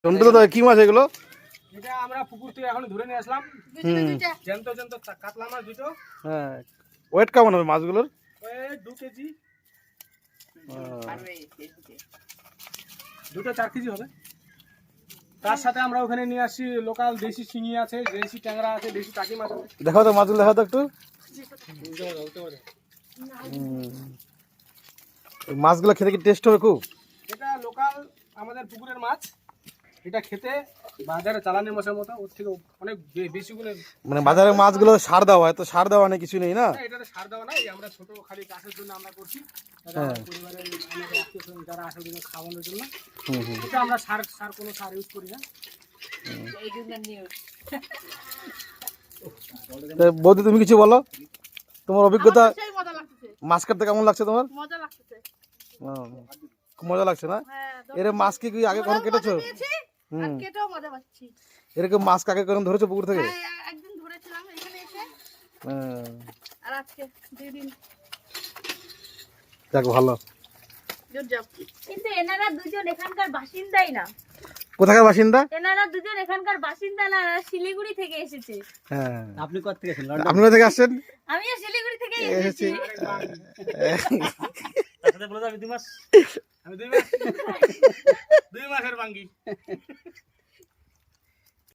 চন্দ্র দা কি মাছ এগুলো? এটা আমরা পুকুর থেকে এখন ধরে নিয়ে আসলাম। জ্যান্ত জ্যান্ত কাতলা মাছ দুটো। হ্যাঁ, ওয়েট কেমন হবে মাছগুলোর? ওই 2 কেজি, দুটো 4 কেজি হবে। তার সাথে আমরা ওখানে নিয়ে আসছি লোকাল দেশি শিঙি আছে, দেশি ট্যাংরা আছে, দেশি টাকি মাছ আছে। দেখাও তো মাছগুলো, দেখাও তো একটু। এই মাছগুলো খেতে কি টেস্ট হবে খুব? এটা লোকাল আমাদের পুকুরের মাছ। এটা খেতে বাজারে চালানি মাছের মতো, ওর থেকে অনেক বেশি গুণে। মানে বাজারের মাছগুলো সার দেওয়া হয়, তো সার দেওয়া নেই, কিছু নেই না? এটাতে সার দেওয়া নাই, আমরা ছোট খালি চাষের জন্য আমরা করছি। পরিবারের আমাদের আত্মীয় যারা আসে ওদের খাওয়ানোর জন্য। এটা আমরা সার কোনো সার ইউজ করি না। বৌদি তুমি কিছু বলো, তোমার অভিজ্ঞতা। মাছ কাটতে কেমন লাগছে তোমার? মজা লাগতেছে, খুব মজা লাগছে না? এরকম মাছ কি আগে কখনো কেটেছো? কেটেও মজা পাচ্ছি। এরকম মাছ কাকে কখন ধরেছো পুকুর থেকে? একদিন ধরেছিলাম এখানে এসে, আর আজকে 2 দিন। যাক ভালো। কিন্তু এনারা দুজন এখানকার বাসিন্দাই না। কোথাকার বাসিন্দা? এনারা দুজন এখানকার বাসিন্দা না, এনারা শিলিগুড়ি থেকে এসেছে। হ্যাঁ, আপনি কোথা থেকে এসেছেন? আপনি কোথা থেকে আসছেন? আমিও শিলিগুড়ি থেকে এসেছি। তার সাথে বলে যাবি 2 মাস, আমি 2 মাস 2 মাসের বাঙ্গি।